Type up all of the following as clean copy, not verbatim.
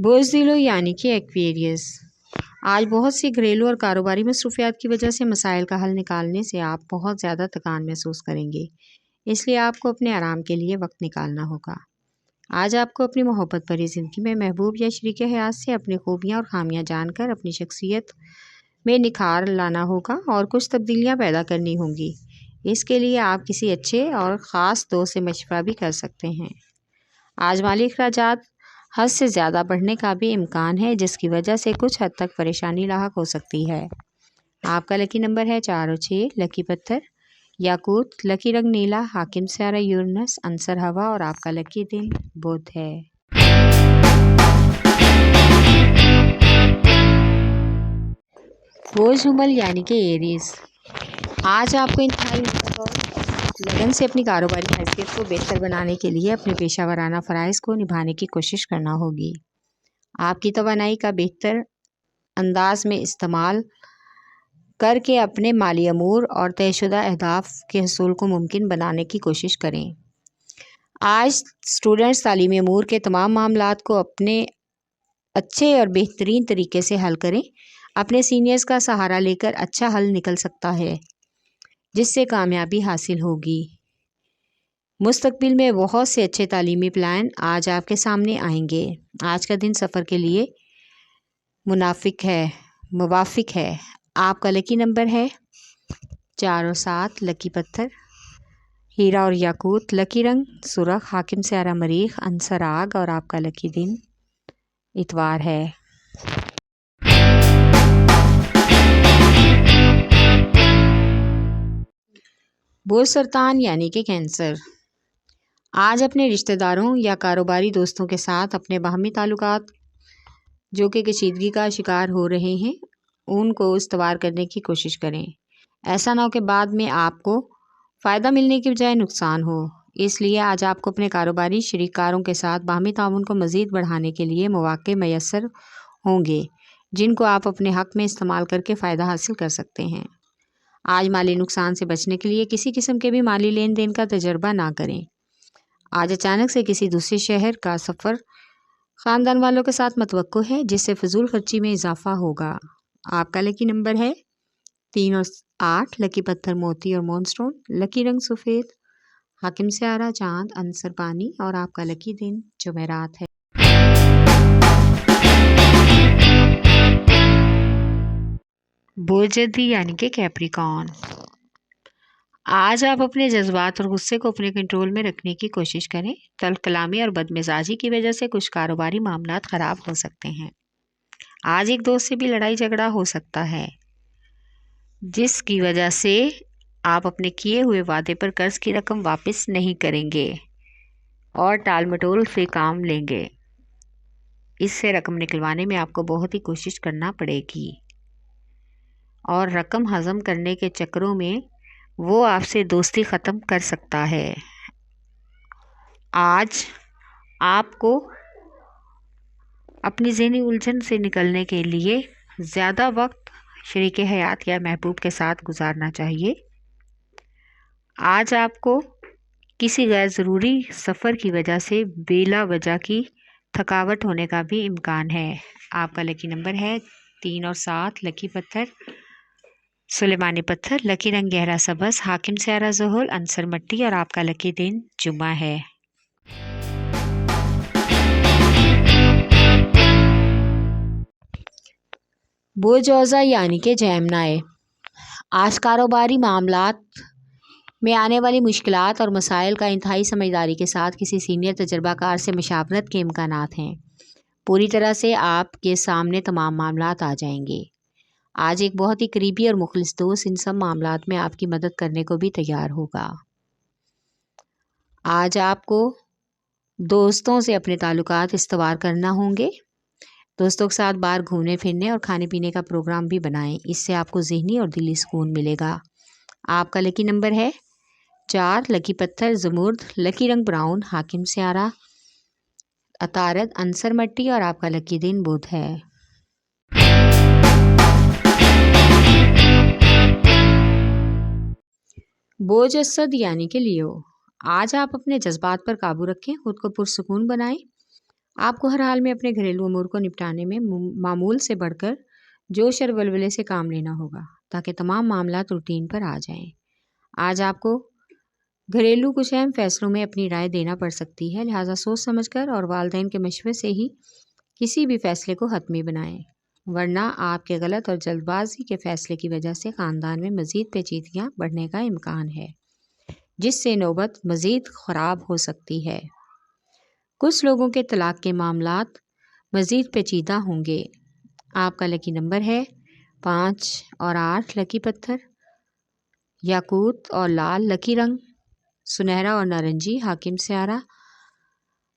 بوزدلو یعنی کہ ایکویریس، آج بہت سی گھریلو اور کاروباری مصروفیات کی وجہ سے مسائل کا حل نکالنے سے آپ بہت زیادہ تھکان محسوس کریں گے، اس لیے آپ کو اپنے آرام کے لیے وقت نکالنا ہوگا۔ آج آپ کو اپنی محبت بھری زندگی میں محبوب یا شریک حیات سے اپنی خوبیاں اور خامیاں جان کر اپنی شخصیت میں نکھار لانا ہوگا اور کچھ تبدیلیاں پیدا کرنی ہوں گی۔ اس کے لیے آپ کسی اچھے اور خاص دوست سے مشورہ بھی کر سکتے ہیں۔ آج مالی اخراجات حد سے زیادہ بڑھنے کا بھی امکان ہے، جس کی وجہ سے کچھ حد تک پریشانی لاحق ہو سکتی ہے۔ آپ کا لکی نمبر ہے 4 اور 6، لکی پتھر یاقوت، لکی رنگ نیلا، حاکم سیارہ یورینس، عنصر ہوا اور آپ کا لکی دن بدھ ہے۔ بوجھ حمل یعنی کہ ایریز، آج آپ کو انتہائی محنت اور لگن سے اپنی کاروباری حیثیت کو بہتر بنانے کے لیے اپنے پیشہ ورانہ فرائض کو نبھانے کی کوشش کرنا ہوگی۔ آپ کی توانائی کا بہتر انداز میں استعمال کر کے اپنے مالی امور اور طے شدہ اہداف کے حصول کو ممکن بنانے کی کوشش کریں۔ آج اسٹوڈنٹس تعلیمی امور کے تمام معاملات کو اپنے اچھے اور بہترین طریقے سے حل کریں۔ اپنے سینئرز کا سہارا لے کر اچھا حل نکل سکتا ہے، جس سے کامیابی حاصل ہوگی۔ مستقبل میں بہت سے اچھے تعلیمی پلان آج آپ کے سامنے آئیں گے۔ آج کا دن سفر کے لیے موافق ہے۔ آپ کا لکی نمبر ہے 4 اور 7، لکی پتھر ہیرا اور یاقوت، لکی رنگ سرخ، حاکم سیارہ مریخ، عنصر آگ اور آپ کا لکی دن اتوار ہے۔ بوجھ سرطان یعنی کہ کینسر، آج اپنے رشتہ داروں یا کاروباری دوستوں کے ساتھ اپنے باہمی تعلقات جو کہ کشیدگی کا شکار ہو رہے ہیں ان کو استوار کرنے کی کوشش کریں۔ ایسا نہ ہو کہ بعد میں آپ کو فائدہ ملنے کی بجائے نقصان ہو۔ اس لیے آج آپ کو اپنے کاروباری شریک کاروں کے ساتھ باہمی تعاون کو مزید بڑھانے کے لیے مواقع میسر ہوں گے، جن کو آپ اپنے حق میں استعمال کر کے فائدہ حاصل کر سکتے ہیں۔ آج مالی نقصان سے بچنے کے لیے کسی قسم کے بھی مالی لین دین کا تجربہ نہ کریں۔ آج اچانک سے کسی دوسرے شہر کا سفر خاندان والوں کے ساتھ متوقع ہے، جس سے فضول خرچی میں اضافہ ہوگا۔ آپ کا لکی نمبر ہے 3 اور 8، لکی پتھر موتی اور مون سٹون، لکی رنگ سفید، حاکم سیارہ چاند، عنصر پانی اور آپ کا لکی دن جمعرات ہے۔ بوجھ جدی یعنی کہ کیپریکارن، آج آپ اپنے جذبات اور غصے کو اپنے کنٹرول میں رکھنے کی کوشش کریں۔ تلخ کلامی اور بد مزاجی کی وجہ سے کچھ کاروباری معاملات خراب ہو سکتے ہیں۔ آج ایک دوست سے بھی لڑائی جھگڑا ہو سکتا ہے، جس کی وجہ سے آپ اپنے کیے ہوئے وعدے پر قرض کی رقم واپس نہیں کریں گے اور ٹال مٹول سے کام لیں گے۔ اس سے رقم نکلوانے میں آپ کو بہت ہی کوشش کرنا پڑے گی اور رقم ہضم کرنے کے چکروں میں وہ آپ سے دوستی ختم کر سکتا ہے۔ آج آپ کو اپنی ذہنی الجھن سے نکلنے کے لیے زیادہ وقت شریک حیات یا محبوب کے ساتھ گزارنا چاہیے۔ آج آپ کو کسی غیر ضروری سفر کی وجہ سے بلا وجہ کی تھکاوٹ ہونے کا بھی امکان ہے۔ آپ کا لکی نمبر ہے 3 اور 7، لکی پتھر سلیمانی پتھر، لکی رنگ گہرا سبز، حاکم سیارہ زحل، عنصر مٹی اور آپ کا لکی دن جمعہ ہے۔ بوجھ اوزا یعنی کہ جیمنائے، آج کاروباری معاملات میں آنے والی مشکلات اور مسائل کا انتہائی سمجھداری کے ساتھ کسی سینئر تجربہ کار سے مشاورت کے امکانات ہیں۔ پوری طرح سے آپ کے سامنے تمام معاملات آ جائیں گے۔ آج ایک بہت ہی قریبی اور مخلص دوست ان سب معاملات میں آپ کی مدد کرنے کو بھی تیار ہوگا۔ آج آپ کو دوستوں سے اپنے تعلقات استوار کرنا ہوں گے۔ دوستوں کے ساتھ باہر گھومنے پھرنے اور کھانے پینے کا پروگرام بھی بنائیں، اس سے آپ کو ذہنی اور دلی سکون ملے گا۔ آپ کا لکی نمبر ہے 4، لکی پتھر زمرد، لکی رنگ براؤن، حاکم سیارہ عطارد، عنصر مٹی اور آپ کا لکی دن بدھ ہے۔ بوجھ اسد یعنی کہ لیو، آج آپ اپنے جذبات پر قابو رکھیں، خود کو پرسکون بنائیں آپ کو ہر حال میں اپنے گھریلو امور کو نپٹانے میں معمول سے بڑھ کر جوش اور ولولے سے کام لینا ہوگا تاکہ تمام معاملات روٹین پر آ جائیں۔ آج آپ کو گھریلو کچھ اہم فیصلوں میں اپنی رائے دینا پڑ سکتی ہے، لہٰذا سوچ سمجھ کر اور والدین کے مشورے سے ہی کسی بھی فیصلے کو حتمی بنائیں، ورنہ آپ کے غلط اور جلد بازی کے فیصلے کی وجہ سے خاندان میں مزید پیچیدگیاں بڑھنے کا امکان ہے، جس سے نوبت مزید خراب ہو سکتی ہے۔ کچھ لوگوں کے طلاق کے معاملات مزید پیچیدہ ہوں گے۔ آپ کا لکی نمبر ہے 5 اور 8 لکی پتھر یاقوت اور لال لکی رنگ سنہرا اور نارنجی حاکم سیارہ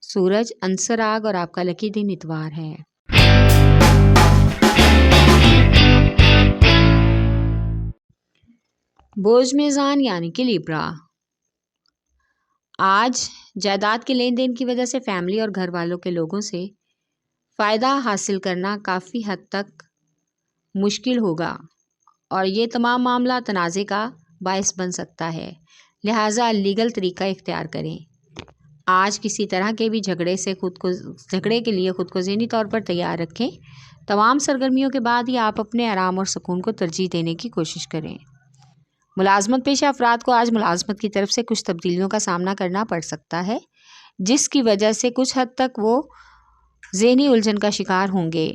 سورج عنصر آگ اور آپ کا لکی دن اتوار ہے۔ برج میزان یعنی کہ لیبرا، آج جائیداد کے لین دین کی وجہ سے فیملی اور گھر والوں کے لوگوں سے فائدہ حاصل کرنا کافی حد تک مشکل ہوگا اور یہ تمام معاملہ تنازع کا باعث بن سکتا ہے، لہٰذا لیگل طریقہ اختیار کریں۔ آج کسی طرح کے بھی جھگڑے کے لیے خود کو ذہنی طور پر تیار رکھیں۔ تمام سرگرمیوں کے بعد ہی آپ اپنے آرام اور سکون کو ترجیح دینے کی کوشش کریں۔ ملازمت پیشہ افراد کو آج ملازمت کی طرف سے کچھ تبدیلیوں کا سامنا کرنا پڑ سکتا ہے، جس کی وجہ سے کچھ حد تک وہ ذہنی الجھن کا شکار ہوں گے۔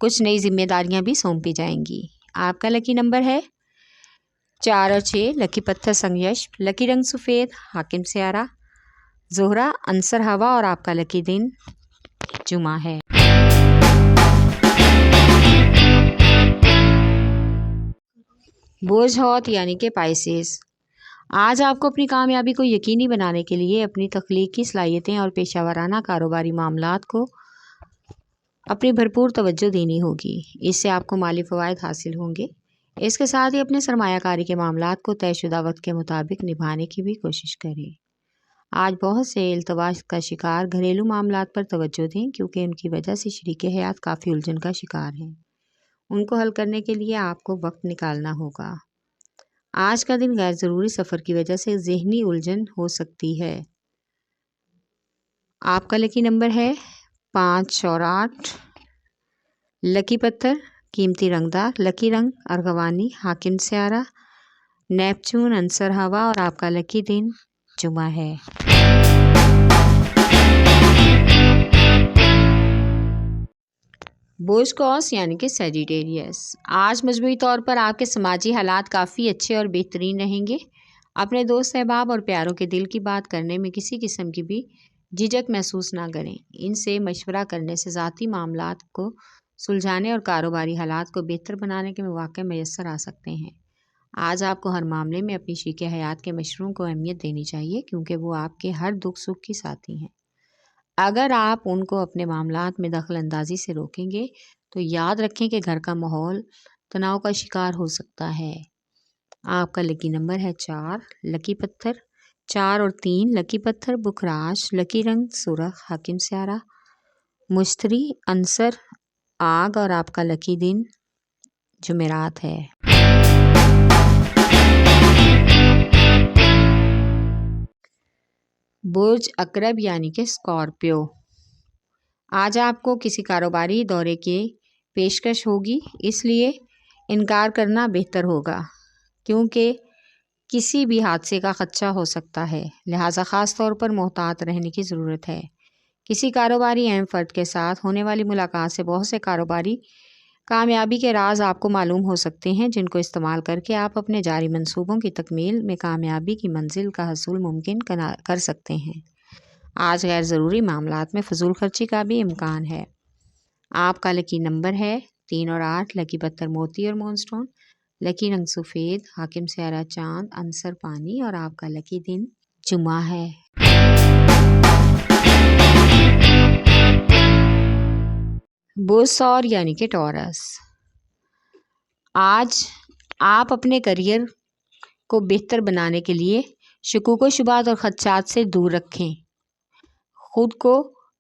کچھ نئی ذمہ داریاں بھی سونپی جائیں گی۔ آپ کا لکی نمبر ہے 4 اور 6 لکی پتھر سنگیش لکی رنگ سفید حاکم سیارہ زہرہ عنصر ہوا اور آپ کا لکی دن جمعہ ہے۔ برج حوت یعنی کہ پائسیس، آج آپ کو اپنی کامیابی کو یقینی بنانے کے لیے اپنی تخلیقی صلاحیتیں اور پیشہ ورانہ کاروباری معاملات کو اپنی بھرپور توجہ دینی ہوگی۔ اس سے آپ کو مالی فوائد حاصل ہوں گے۔ اس کے ساتھ ہی اپنے سرمایہ کاری کے معاملات کو طے شدہ وقت کے مطابق نبھانے کی بھی کوشش کریں۔ آج بہت سے التواء کا شکار گھریلو معاملات پر توجہ دیں کیونکہ ان کی وجہ سے شریک حیات کافی الجھن کا شکار ہیں۔ ان کو حل کرنے کے لیے آپ کو وقت نکالنا ہوگا۔ آج کا دن غیر ضروری سفر کی وجہ سے ذہنی الجھن ہو سکتی ہے۔ آپ کا لکی نمبر ہے 5 اور 8 لکی پتھر قیمتی رنگدار لکی رنگ ارغوانی حاکم سیارہ نیپچون عنصر ہوا اور آپ کا لکی دن جمعہ ہے۔ برج قوس یعنی کہ سیجیٹیریس، آج مجموعی طور پر آپ کے سماجی حالات کافی اچھے اور بہترین رہیں گے۔ اپنے دوست احباب اور پیاروں کے دل کی بات کرنے میں کسی قسم کی بھی جھجک محسوس نہ کریں۔ ان سے مشورہ کرنے سے ذاتی معاملات کو سلجھانے اور کاروباری حالات کو بہتر بنانے کے مواقع میسر آ سکتے ہیں۔ آج آپ کو ہر معاملے میں اپنی شریک حیات کے مشوروں کو اہمیت دینی چاہیے کیونکہ وہ آپ کے ہر دکھ سکھ کی ساتھی ہیں۔ اگر آپ ان کو اپنے معاملات میں دخل اندازی سے روکیں گے تو یاد رکھیں کہ گھر کا ماحول تناؤ کا شکار ہو سکتا ہے۔ آپ کا لکی نمبر ہے 4 لکی پتھر 4 اور 3 لکی پتھر بکھراش لکی رنگ سرخ حاکم سیارہ مشتری عنصر آگ اور آپ کا لکی دن جمعرات ہے۔ برج عقرب یعنی کہ اسکارپیو، آج آپ کو کسی کاروباری دورے کی پیشکش ہوگی، اس لیے انکار کرنا بہتر ہوگا کیونکہ کسی بھی حادثے کا خدشہ ہو سکتا ہے، لہٰذا خاص طور پر محتاط رہنے کی ضرورت ہے۔ کسی کاروباری اہم فرد کے ساتھ ہونے والی ملاقات سے بہت سے کاروباری کامیابی کے راز آپ کو معلوم ہو سکتے ہیں جن کو استعمال کر کے آپ اپنے جاری منصوبوں کی تکمیل میں کامیابی کی منزل کا حصول ممکن کر سکتے ہیں۔ آج غیر ضروری معاملات میں فضول خرچی کا بھی امکان ہے۔ آپ کا لکی نمبر ہے 3 اور 8 لکی پتھر موتی اور مون سٹون لکی رنگ سفید حاکم سیارہ چاند عنصر پانی اور آپ کا لکی دن جمعہ ہے۔ برج ثور یعنی کہ ٹورس، آج آپ اپنے کریئر کو بہتر بنانے کے لیے شکوک و شبہات اور خدشات سے دور رکھیں۔ خود کو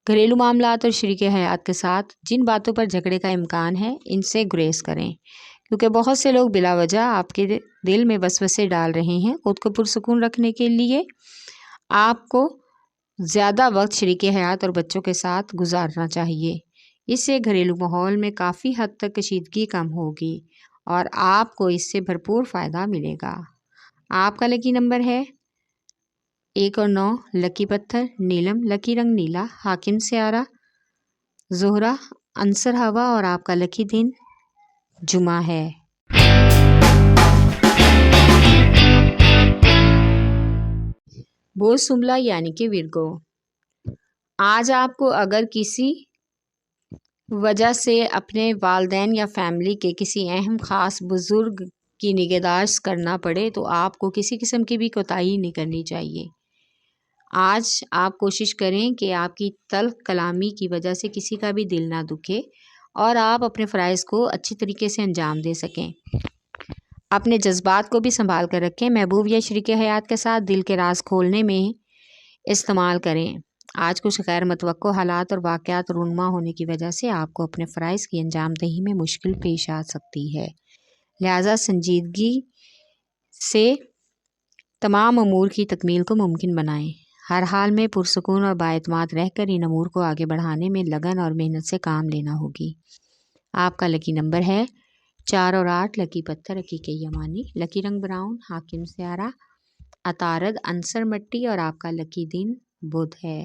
گھریلو معاملات اور شریک حیات کے ساتھ جن باتوں پر جھگڑے کا امکان ہے ان سے گریز کریں کیونکہ بہت سے لوگ بلا وجہ آپ کے دل میں وسوسے ڈال رہے ہیں۔ خود کو پرسکون رکھنے کے لیے آپ کو زیادہ وقت شریک حیات اور بچوں کے ساتھ گزارنا چاہیے۔ اس سے گھریلو ماحول میں کافی حد تک کشیدگی کم ہوگی اور آپ کو اس سے بھرپور فائدہ ملے گا۔ آپ کا لکی نمبر ہے 1 اور 9، لکی پتھر نیلم، لکی رنگ نیلا، حاکم سیارہ زہرہ، عنصر ہوا اور آپ کا لکی دن جمعہ ہے۔ بوز سملا یعنی کہ ورگو، آج آپ کو اگر کسی وجہ سے اپنے والدین یا فیملی کے کسی اہم خاص بزرگ کی نگہداشت کرنا پڑے تو آپ کو کسی قسم کی بھی کوتاہی نہیں کرنی چاہیے۔ آج آپ کوشش کریں کہ آپ کی تلخ کلامی کی وجہ سے کسی کا بھی دل نہ دکھے اور آپ اپنے فرائض کو اچھی طریقے سے انجام دے سکیں۔ اپنے جذبات کو بھی سنبھال کر رکھیں۔ محبوب یا شریک حیات کے ساتھ دل کے راز کھولنے میں استعمال کریں۔ آج کچھ غیر متوقع حالات اور واقعات رونما ہونے کی وجہ سے آپ کو اپنے فرائض کی انجام دہی میں مشکل پیش آ سکتی ہے، لہٰذا سنجیدگی سے تمام امور کی تکمیل کو ممکن بنائیں۔ ہر حال میں پرسکون اور بااعتماد رہ کر ان امور کو آگے بڑھانے میں لگن اور محنت سے کام لینا ہوگی۔ آپ کا لکی نمبر ہے 4 اور 8، لکی پتھر عقیق یمانی، لکی رنگ براؤن، حاکم سیارہ عطارد، عنصر مٹی اور آپ کا لکی دن بدھ ہے۔